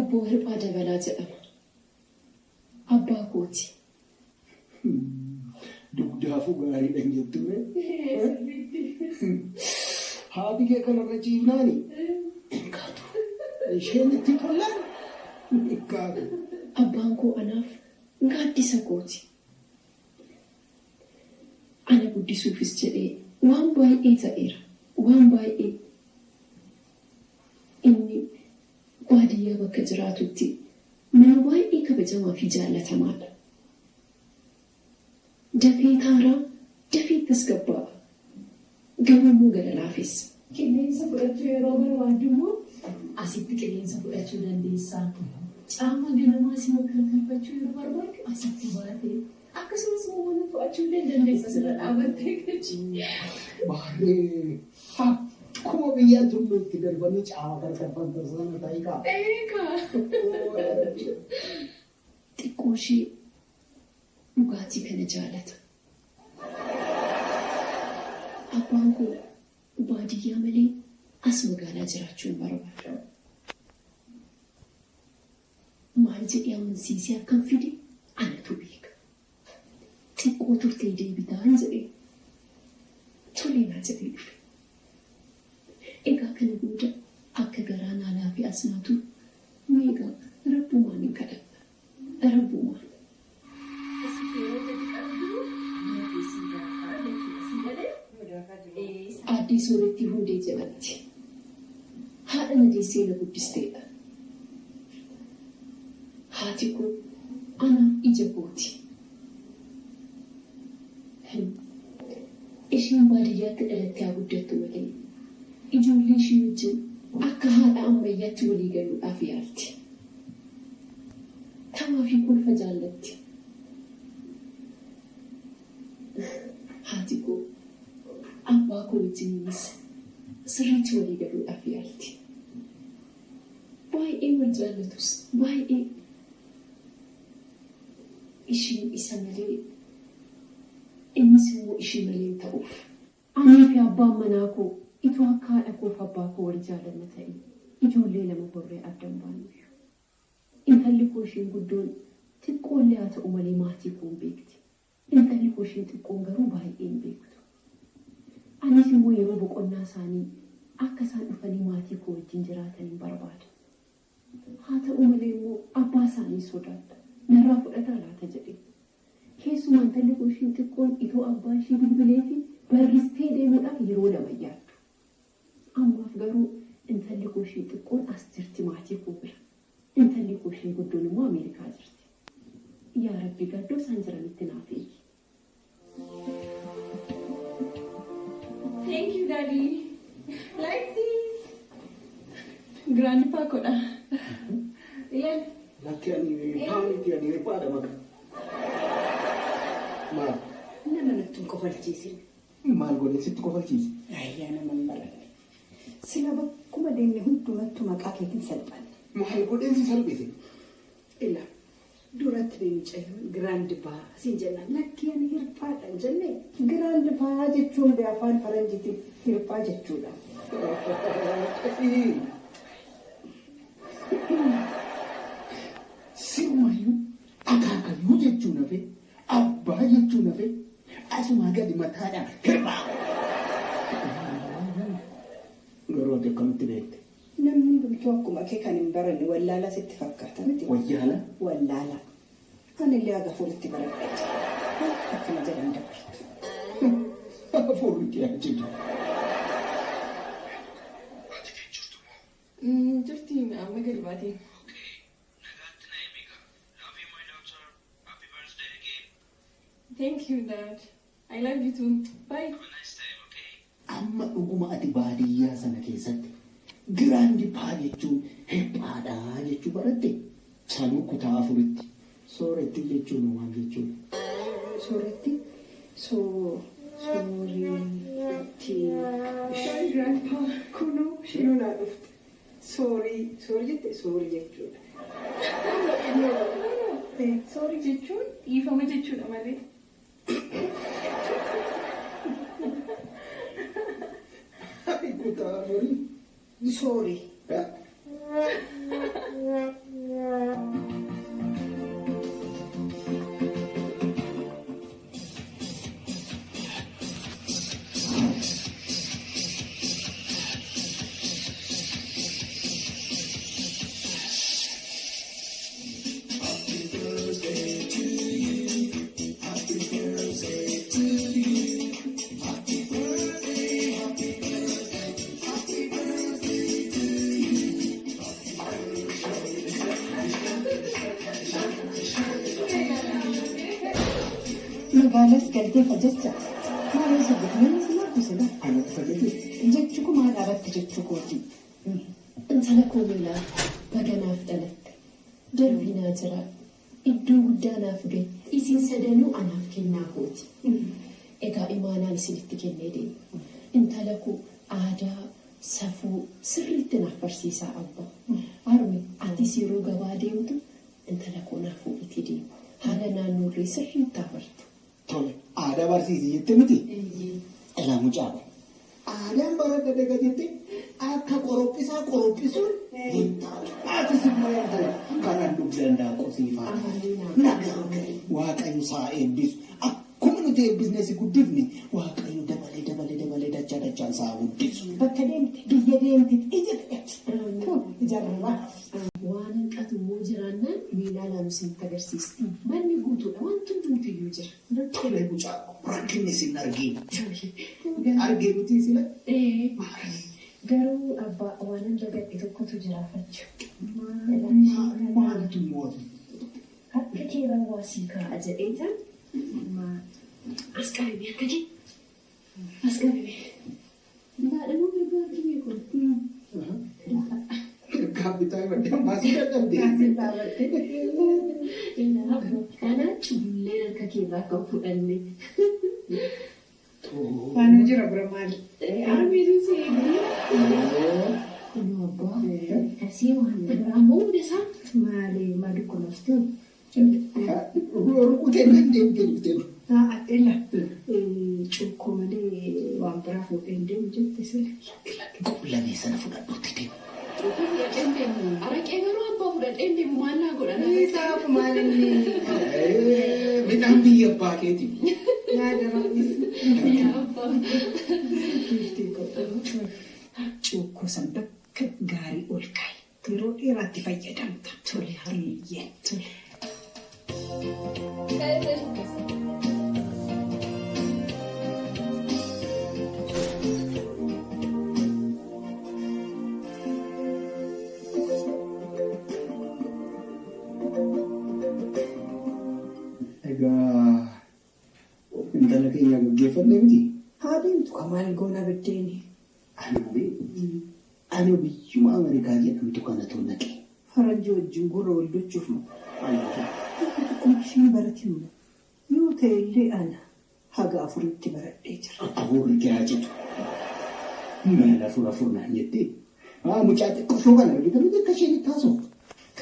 Bohir pada belajar Abba koti. Dugda fugari dan gitu Hadi ke kalau rajin nani. Kado. Isheni tipulan. Kado. Abangku anaf nggak disakoti. Anak budi sufis jadi one by eight air, one by eight. Ini Baadiyyaa bakka jiraatutti mana baay'ee kabajamaa fi jaallatamaadha. Dafee taaraa, dafee tasgabbaa. Gabamoo gara laafes. Qilleensa fudhachuu yeroo barbaaddu immoo asitti qilleensa fudhachuu dandeessaa. Caama ganamaa si makkalfachuu yeroo barbaaddu asitti baatee akkasumas immoo mana to'achuu dandeessa sirra dhaabattee gachi. Baaree haa. Kuma biya tunu tidak banyak cara terkapan tersana taika. Eka. Tikoshi ugati kana jaalata. Abbaanku baadiyyaa malee as magaalaa jiraachuun barbaada. Maal jedhee amansiisee akkam fide anatu beeka. Xiqqoo turtee deebitaan jedhee toleenaa jedhee dhufe. Egaa kana booda akka garaan alaa fi asmaatu meeqa rabbumaan hin kadhata. Rabbumaan. Addii sooretti hundee jedhamti. Haadha nadeessee na guddisteedha. Haati kun anaaf ija kooti. Isheen baadiyyaatti dhalattee haa guddattu malee. Ijoollee ishee wajjin akka haadha ammayyaatti walii galuudhaaf yaalti. Tamaa fi kolfa jaallatti. Haati koo abbaa koo wajjinis sirriitti walii galuudhaaf yaalti. Baay'ee wal jaallatus baay'ee. Isheen isa malee innis immoo ishee malee ta'uuf. Ani fi abbaan manaa koo itu akka haadha koof abbaa koo wal jaalanna ta'e ijoollee lama horree addan baanuyyu. Intalli koo isheen guddoon xiqqoollee haa ta'u malee maatii koo hin beekti. Intalli koo isheen xiqqoon garuu baay'ee hin beektu. Anis immoo yeroo boqonnaa isaanii akka isaan dhufanii maatii koo wajjin jiraatan hin barbaadu. Haa ta'u malee immoo abbaa isaanii sodaadha. Narraa fudhataa laata jedhe. Keessumaa intalli koo isheen xiqqoon itoo abbaa ishee bilbilee fi barristee deemuudhaaf yeroo lama yaaddu. Ammaaf garuu intalli koo ishee xiqqoon as jirti maatii koo bira. Intalli koo ishee guddoon immoo Ameerikaa jirti. Yaa Rabbi gaddoo isaan jiranitti naaf eegi. Thank you, Daddy. Like this. Grandpa koda. Yeah. Laki ani paaniti ani pada maka. Ma. Nama natun kofalchiisin. Maal godhe sitti kofalchiisi? Ayyaa nama hin baranne. Sila bakkuma deemne hundumattu maqaa keetiin salphanne. Maal godhe si salphise? Ila duratti leenca'ee giraand baa siin jennaan lakki ani hirphaadhaan jennee giraand baa jechuun afaan faranjiitiin hirphaa jechuudha. Sirumayyuu akaakayyuu jechuun hafe abbaa jechuun hafe asumaa gadi mataadhaan hirphaa. Garuu ati akkamitti beekte? Namni hundumtuu akkuma kee kan hin baranne wallaala sitti fakkaata miti. Wayyaala? Wallaala. Kan illee aga fuulatti baradhate. Akkana jedhan dabartu. Fuulli achitu. Jirti amma gadi baatee. Thank you, Dad. I love you too. Bye. Amma dhuguma ati baadiyyaa sana keessatti giraandi paa jechuun hephaadhaa jechuu baratte sanuu kutaa afuritti sooretti jechuun waan jechuudha. Sooretti sooriitti giraandpaa kunoo shiroonaa dhufte soorii jette soorii jechuudha. Soorii jechuun dhiifama jechuudha malee. Kutaa afurii. Sorry. Magaalas galtee fajjacha maal sabbatanii simaatu sila anatti fayyadu jechuu kuma dhaabatti jechuu kooti. Intala koo miilaa baganaaf dhalatte darbinaa jira iddoo guddaa naaf gahe isin sadanuu anaaf kennaa kooti. Egaa imaanaan isinitti kennee deema. Intala koo aadaa safuu sirriitti naaf barsiisaa abba. Harmi atis yeroo gabaa deemtu intala koo naafuu itti deema. Haala naannoorree sirriitti afartu. Tole aadaa barsiisii jettee miti. Ilaa mucaaba. Aadaan baradha daga jettee akka qorophisaa qorophisuun hin taatu. Aatis immoo yaadala kanaan dhuguu danda'a qosiifaa. Nagaa Waaqayyo saa eebbisu. Akkuma nuti eebbisneesi guddifni Waaqayyo dabalee dachaan saa guddisu. Bakka deemte biyya deemte ija fedhatti. Ijaarraa. Waan hanqatu immoo jiraannaan miilaa laamusiin agarsiisti. Manni guutuudha wanti hundumtiyyuu jira. Tole mucaaba rakkinni sin arginu. Arginuti sila. Garuu abbaa waan dagadhe tokkotu jiraafachuu. Maaltu mootu? Akka keeraan waasii kaa'a jedheetan as qabame akka jee as qabame. Baadhamoo gargaartu beekun. Kapitaa baddaan baasii dadhabdee. Kaasii dhaabattee. Kanaan culullee harka keerraa kan fudhanne. Waan jira bira maali? Arbiitu seebii. Kunoo abbaa asii waan biraa ammoo hunda isaa Maali kunuuftuu? Rukutee deemtee dhuftee. Illa cuukkoo malee waan biraa fuudhee deemu jette sila. Lamee sana fudhadhuutti deemu. Araqee garuu abbaa fudhadhee deemu maal naa godhan? Isaaf maalinni Midhaan biyya abbaa keeti. yaada rabbiis. Cuukkoo san bakka gaarii ol kaa'i. Yeroo dheeraatti fayyadamta. Tole hariyyee tole. Egaa intala keenya gaggeeffannee miti. Haa deemtu kamaal goona biddeeni. Ani biyyuma Ameerikaa jedhamtu kanatu naqe. Faranjii wajjin gurra wal duchuuf ishii baratiin yoo ta'e illee ana haga afuritti baradhee jira. Afuurri jaajitu. Mala furnaan jettee. Mucaa xiqqoo kana argitan akka isheen itti haasa'u.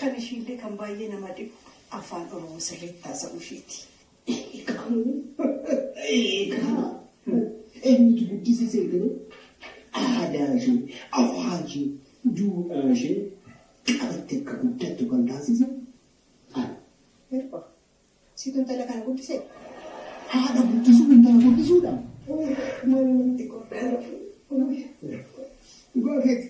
Kan ishiillee kan baay'ee nama dhibu afaan Oromoo sirriitti haasa'u isheeti. Eegaa. Eenyutu guddisisee garuu aadaa ishee, afaan ishee, duudhaa ishee qabattee akka guddattu kan taasise. Erga situ intala kana guddisee? Haadha guddisuu intala guddisuudha. Maal namatti qophaa'e? Dhugaa keeti.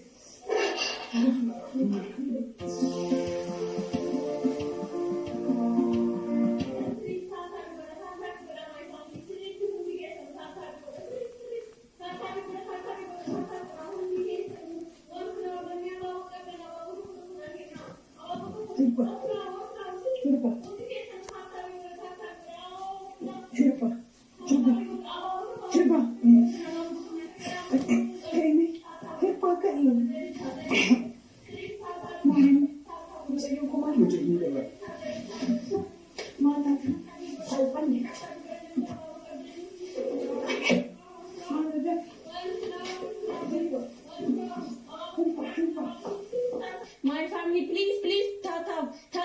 My family, please, tap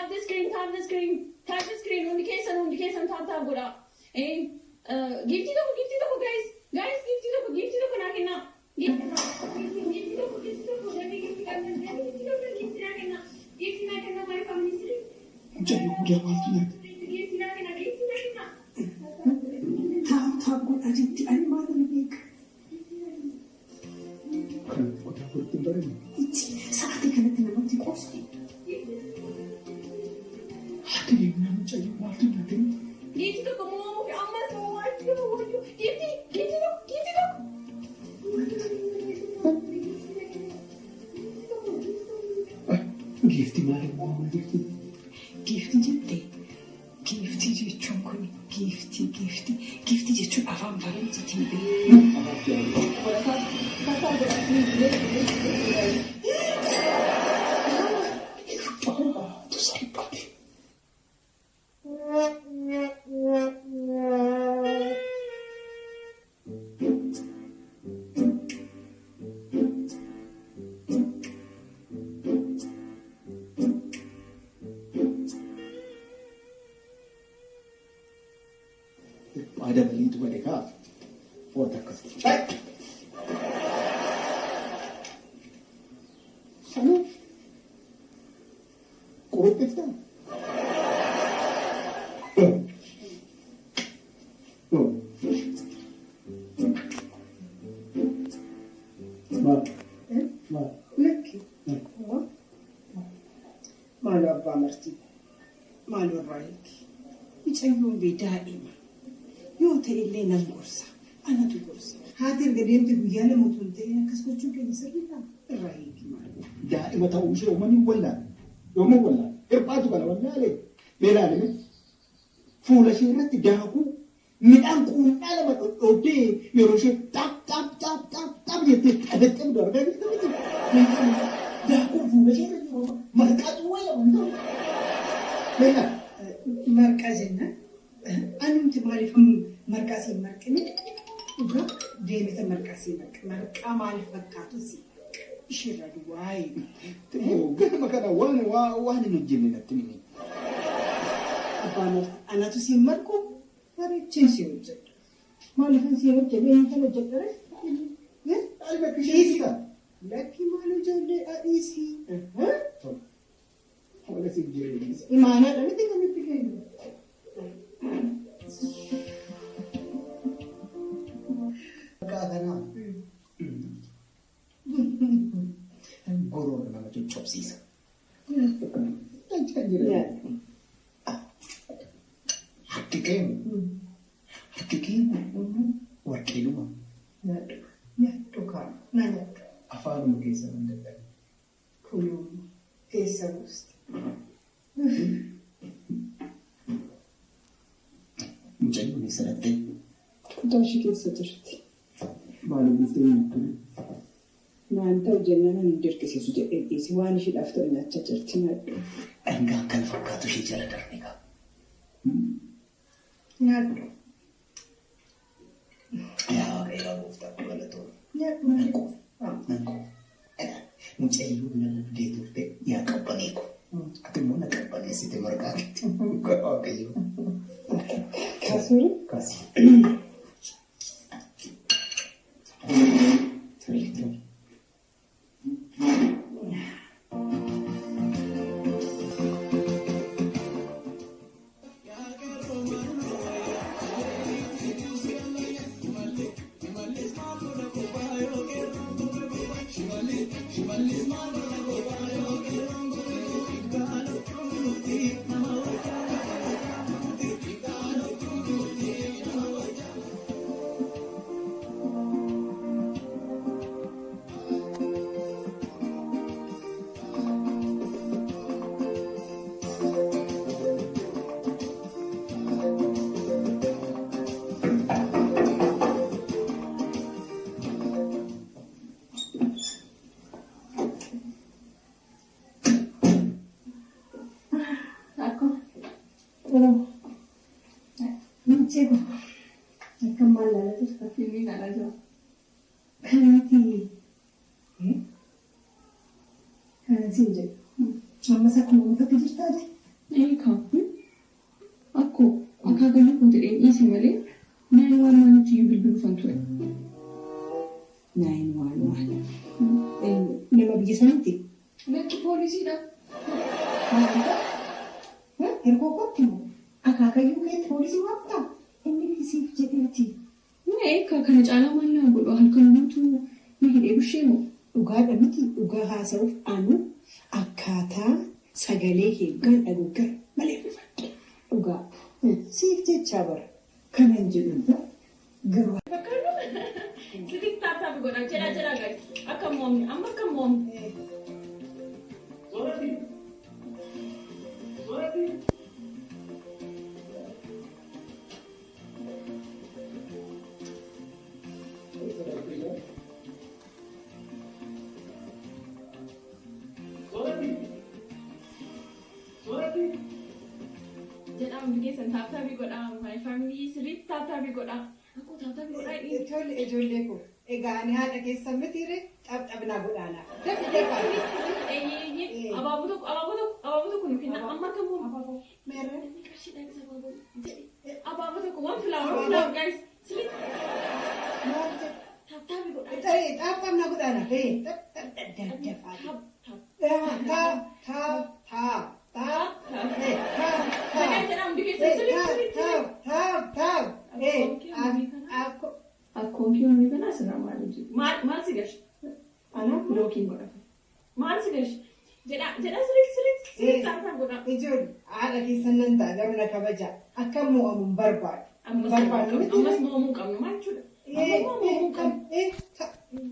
the screen, only case and tap, good up. Hey, give it up, guys, give it up, Nakina. Gifti malee waan gifti. Gifti jettee gifti jechuun kun gifti jechuun afaan faranjiitiin Ada beli itu mereka, foto kasih. Sana, korek kita. Malu apa merti, malu raik. Icayun bedaaima. Yoo ta'e illee nan gorsa. Anatu gorsa. Haati erga deemte guyyaa lama utuu hin ta'in akkas gochuun keenya sirriidha. Irraa eegi maali? Daa'ima ta'uu ishee uummanni wallaan. Yommuu wallaan hirbaatu kana wallaalee beelaalee fuula ishee irratti daakuu midhaan quunnaa lama dhodhooddee yeroo ishee xaap jettee qabattee mudaa argaa jirti miti. Daakuu fuula ishee irratti marqaa xuwwaa lama ta'u. Beelaa. Marqaa jennaan. Anumti maaliif marqaa siin marqine? Dhugaa deemita marqaa siin marqa. Marqaa maaliif fakkaatu si? Ishirra duwwaayi. Ganama kana waan hin hojjenne natti mini. Abbaan anatu siin marqu bareecheen siin hojjedha. Maaliif siin hojjedha? Eenyu kan hojjedha? Lakki maal ijoollee adhiisii? Imaanaadha miti kan itti kennu. Goroon nama coccobsiisa. Harki keenya warqeeluma. Nyaattu kaa na nyaattu. Afaanuma keessa hin dadhabe. Kunuu keessa buuste. Mucayyoon isa dhattee. Kutaa ishee keessa jirti. Maaliif dhuftee nyaattu? Maan ta'u jennaan hin dirqisiisu jedhee dhiisi waan isheedhaaf ta'u nyaachaa jirti nyaadhu. Dhangaan kan fakkaatu ishee jala darbe qaba. Nyaadhu. Yaa waaqayyaa gooftaa galatoo. Nyaadhu. Nanqoo. Mucayyoon na dhabdee turte yaa qabbanee ko. Ati immoo na qabbaneessite marqaa keetti. Waaqayyoo. Kaasuuri? Kaasii. Mincheeko. Akka maal laalatu fakkiin ilaalaa jira. Kanatti kanatti jedhu. Ammas akkuma mufatti jirtaati. Eegaa. Akkoo akaakayyuu kun jedhee dhiise malee 911 iyyuu bilbiluufan ture. 911. Nama biyya sanitti. Lakki poolisiidha. Ergoo kootti moo akaakayyuu keetti poolisii waamtaa? Inni siif jedheeti. Eegaa kana caalaa maal naa godhu halkan guutuu na hidhee bushee moo? Dhugaadha miti dhugaa haasa'uuf anu akkaataa sagalee heeggaan dhaguuggara malee rifadhe. Dhugaa siif jechaa bara kanan jedhu garuu. Sidik taataaf godha jedha gadi akka moomni amma akka moomni. Jedhamu bineensaan taataabii godhaa my family sidik taataabii godhaa. Aku tak tahu orang ini. Ijoollee ko egaa ani haadha keessan mitiire xabxabnaa godhaana. Abaabu tokko nu kenna amma kan moo Meerre qarshii dha isa abaabu tokko one flower guys sleep taataabii godhaa. xabxabnaa godhaana. Akkoon kiyoomii kana asirraa maal si gashi? Anaa lookiin godhata. Maal si gashi? Jedha sirriitti taataan godha. Ijoollee haadha keessan nan ta'a gamna kabaja akka mo'amuun barbaadu. Ammas mo'amuu qabnu maal jechuudha? Mo'amuu qabnu.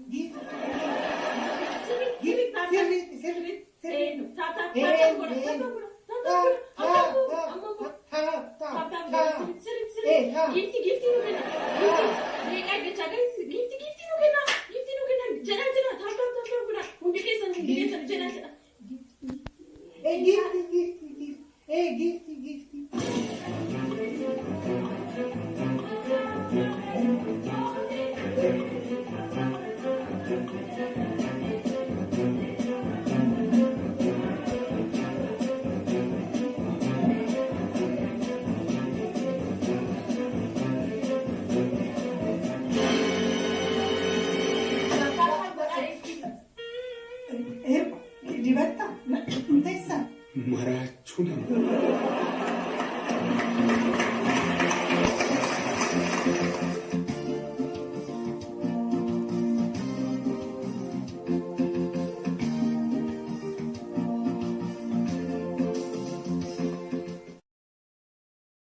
Marachuun